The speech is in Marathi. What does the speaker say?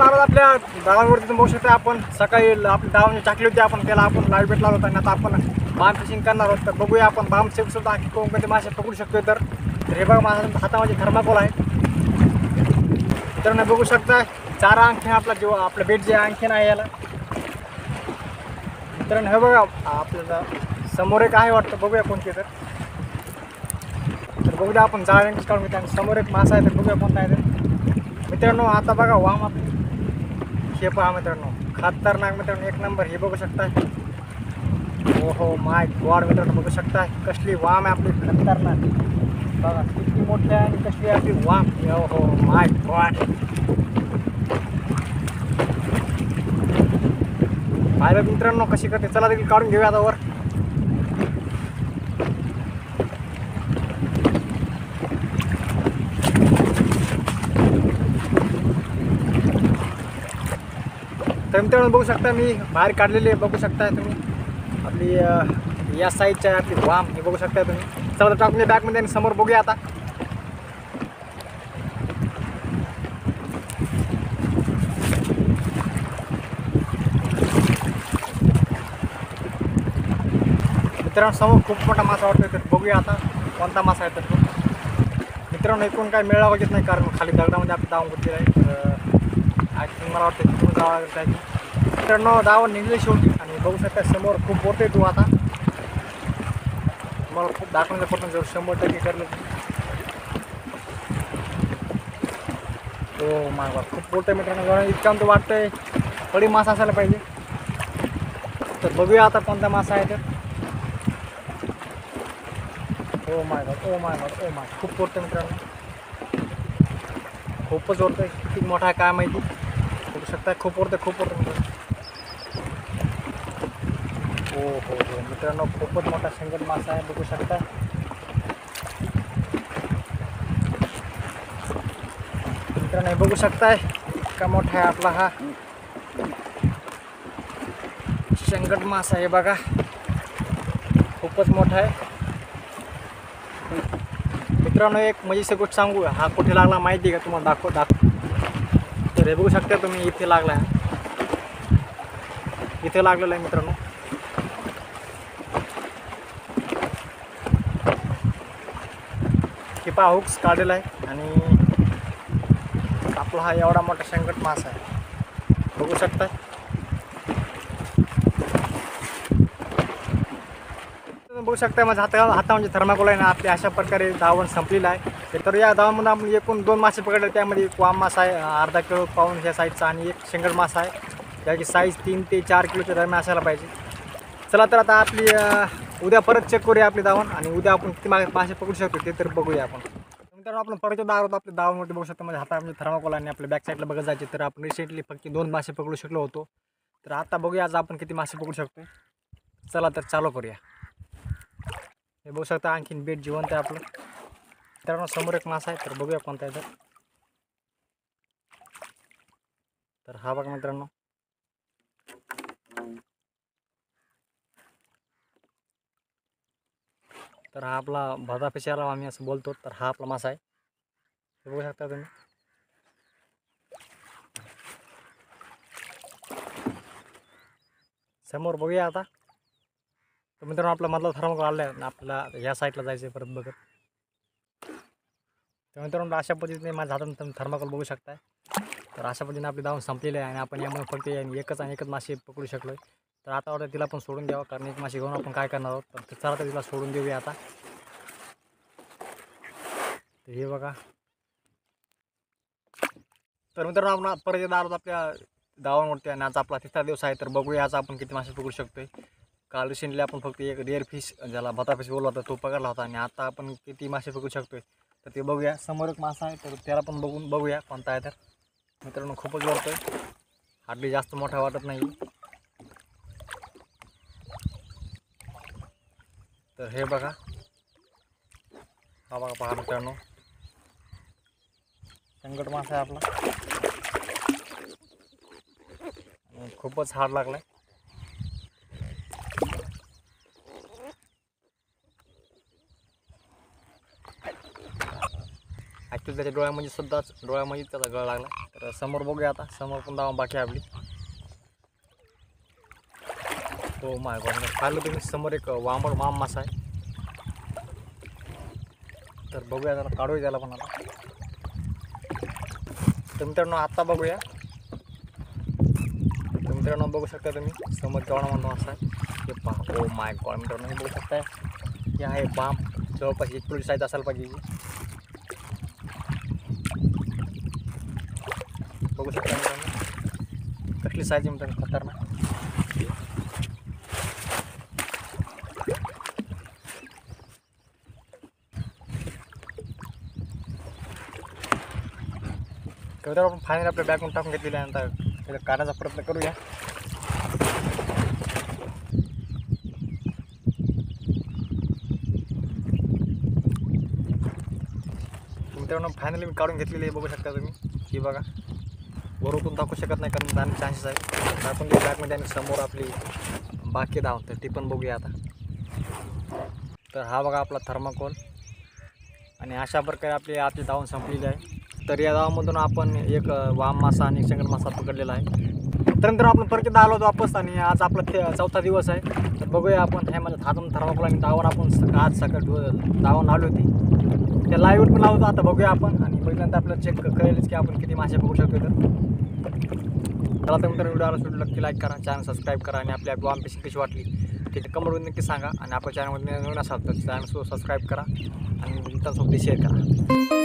दारात आपल्या दारावरती बघू शकता आपण सकाळी आपली दावणी टाकली होती आपण त्याला आपण लाईव्ह भेटला होता आणि आता आपण बाम फिशिंग करणार आहोत. तर बघूया आपण बाम सेफ सुद्धा आणखी कोणते मासे पकडू शकतो. तर हे बघा माझ्या हातामध्ये थर्माकोल आहे. मित्रांनो बघू शकता चारा आणखीन आपला जो आपलं बेट जे आणखीन आहे याला. मित्रांनो हे बघा आपल्याला समोर एक आहे वाटतं बघूया कोणते. तर बघूया आपण जाळ काढून घेतो. समोर एक मासा आहे तर बघूया कोणता आहे. तर मित्रांनो आता बघा वाम आपली हे पहा मित्रांनो खतरनाक मित्रांनो एक नंबर. हे बघू शकता हो माय गॉड मित्रांनो बघू शकता कसली वाम आहे आपली खतरनाक. बघा किती मोठी आहे आणि कसली आपली वाम. हो माय गॉड पाहिलं मित्रांनो कशी करते. चला देखील काढून घेऊया आता वर. तर मित्रांनो बघू शकता मी बाहेर काढलेली आहे. बघू शकताय तुम्ही आपली या साईडची आहे आपली वाम. हे बघू शकताय तुम्ही. चला तर टाकून बॅगमध्ये आणि समोर बघूया आता. मित्रांनो समोर खूप मोठा मासा वाटतोय. तर बघूया आता कोणता मासा आहे. तर तो मित्रांनो एकूण काय मिळावं घेत नाही कारण खाली दगडामध्ये आपण दावून घेतलेलं आहे. तर मला वाटतं तिथून जावं लागत आहे. मित्रांनो दावण निघली शेवटी आणि बघू शकता समोर खूप मोठे तू आता मला खूप दाखवण्याचा प्रयत्न जर 100% करलं. हो मागवा खूप मोठं मित्रांनो इतका तो वाटतंय पडी मासा असायला पाहिजे. तर बघूया आता कोणता मासा आहे. तर oh my God oh my God oh my खूप मोठं मित्रांनो खूपच ओढतंय. किती मोठा आहे काय माहिती. बघू शकता खूप ओढतंय खूप ओढतं मित्रांनो. हो हो हो मित्रांनो खूपच मोठा संकट मासा आहे. बघू शकता मित्रांनो हे बघू शकताय का मोठा आहे आपला हा संकट मासा. आहे बघा खूपच मोठा आहे. मित्रांनो एक मजेची गोष्ट सांगू हा कुठे लागला माहिती आहे का तुम्हाला दाखव. तर हे बघू शकता तुम्ही इथे लागला आहे. इथे लागलेला आहे मित्रांनो. हे पहा हुक्स काढलेला आहे आणि आपला हा एवढा मोठा संकट मासा आहे. बघू शकता बघू शकता माझ्या हातामध्ये थर्माकोल आहे ना. आपल्या अशा प्रकारे दावण संपलेलं आहे. तर या दावणमध्ये आपण एकूण 2 मासे पकडले. त्यामध्ये एक वाम मासा आहे अर्धा किलो पाऊण ह्या साईजचा आणि एक शेंगड मासा आहे त्याची साईज 3 ते 4 किलोच्या दरम्यान असायला पाहिजे. चला तर आता आपली उद्या परत चेक करूया आपली दावण आणि उद्या आपण किती मासे पकडू शकतो ते तर बघूया आपण. मित्रांनो आपण परत दावत आपल्या दावणमध्ये बघू शकतो माझ्या हातामध्ये थर्माकोल आणि आपल्या बॅक साईडला बघत जायचे. तर आपण रिसेंटली फक्त 2 मासे पकडू शकलो होतो. तर आता बघूया आज आपण किती मासे पकडू शकतो. चला तर चालू करूया. हे बघू शकता आणखीन बेट जिवंत आहे आपलं. मित्रांनो समोर एक मासा आहे तर बघूया कोणता आहे. तर हा बघा मित्रांनो तर हा आपला भदा फिशाला आम्ही असं बोलतो. तर हा आपला मासा आहे. हे बघू शकता तुम्ही. समोर बघूया आता. तर मित्रांनो आपला मधला थर्माकोल आला आहे आणि आपल्याला ह्या साईडला जायचं आहे परत बघत. तर मित्रांनो अशा पद्धतीने माझ्या हातात तुम्ही थर्माकोल बघू शकताय. तर अशा पद्धतीने आपली दावण संपलेली आहे आणि आपण यामुळे फक्त एकच मासे पकडू शकलो आहे. तर आता वाटतं तिला पण सोडून द्यावं कारण एक मासे घेऊन आपण काय करणार आहोत. तर चला तर तिला सोडून देऊया आता. तर हे बघा तर मित्रांनो आपण परत एकदा आलो आपल्या दावणवरती आणि आज आपला 3रा दिवस आहे. तर बघूया आज आपण किती मासे पकडू शकतोय. काल रिसेंटली आपण फक्त एक रेअर फिश ज्याला भता फिश बोलला होता तो पकडला होता आणि आता आपण किती मासे पकडू शकतोय तर ते बघूया. समोर एक मासा आहे तर त्याला पण बघूया कोणता आहे. तर मित्रांनो खूपच वरतोय हार्डली जास्त मोठा वाटत नाही. तर हे बघा हा बघा पहा मित्रांनो संकट मासा आहे आपला आणि खूपच हार्ड लागलाय. ॲक्च्युली त्याच्या डोळ्यामध्ये त्याचा गळ लागला. तर तर समोर बघूया आता, समोर पण धावून बाकी आहे आपली. हो माय गॉड, पाहिलं तुम्ही समोर एक वाम मासा आहे. तर बघूया त्याला, काढूया त्याला पण आता. तर मित्रांनो आत्ता बघूया. तर मित्रांनो बघू शकता तुम्ही समोर केवढा म्हणून मासा आहे हे पहा. ओ माय गॉड मित्रांनो, हे बघू शकताय हे आहे बाम. जवळपास 1 किलो साईज असायला पाहिजे. बघू शकता मित्रांनो कसली साईज मित्रांनो, खतरनाक. तर आपण फायनल आपल्या बॅगून टाकून घेतलेल्यानंतर त्याला काढण्याचा प्रयत्न करूया. मित्रांनो फायनली मी काढून घेतलेली आहे, बघू शकता तुम्ही. ही बघा, वरून दाखवू शकत नाही कारण जाण्याचे चान्सेस आहे. टाकून ते बॅगमध्ये आणि समोर आपली बाकी धाव, तर ती पण बघूया आता. तर हा बघा आपला थर्माकोल आणि अशा प्रकारे आपली धावून संपलेली आहे. तर या धावामधून आपण एक वाम मासा आणि एक शेंगड मासा पकडलेला आहे. त्यानंतर आपण परत एकदा आलो होतो वापस आणि आज आपला 4था दिवस आहे. तर बघूया आपण हे माझ्या हातून थर्माकोल आणि धावून आपण आज सकाळी धावून आलो होती. त्या लाईव्ह पण लावतो, आता बघूया आपण आणि पहिल्यांदा आपल्याला चेक कळेलच की आपण किती मासे बघू शकतो. तर चला तर व्हिडिओला सुद्धा नक्की लाईक करा, चॅनल सबस्क्राईब करा आणि आपल्या वाम फिशिंग कशी वाटली ते कमेंटमध्ये नक्की सांगा. आणि आपल्या चॅनलमध्ये नवीन असाल तर चॅनल सबस्क्राईब करा आणि मित्रांसोबत शेअर करा.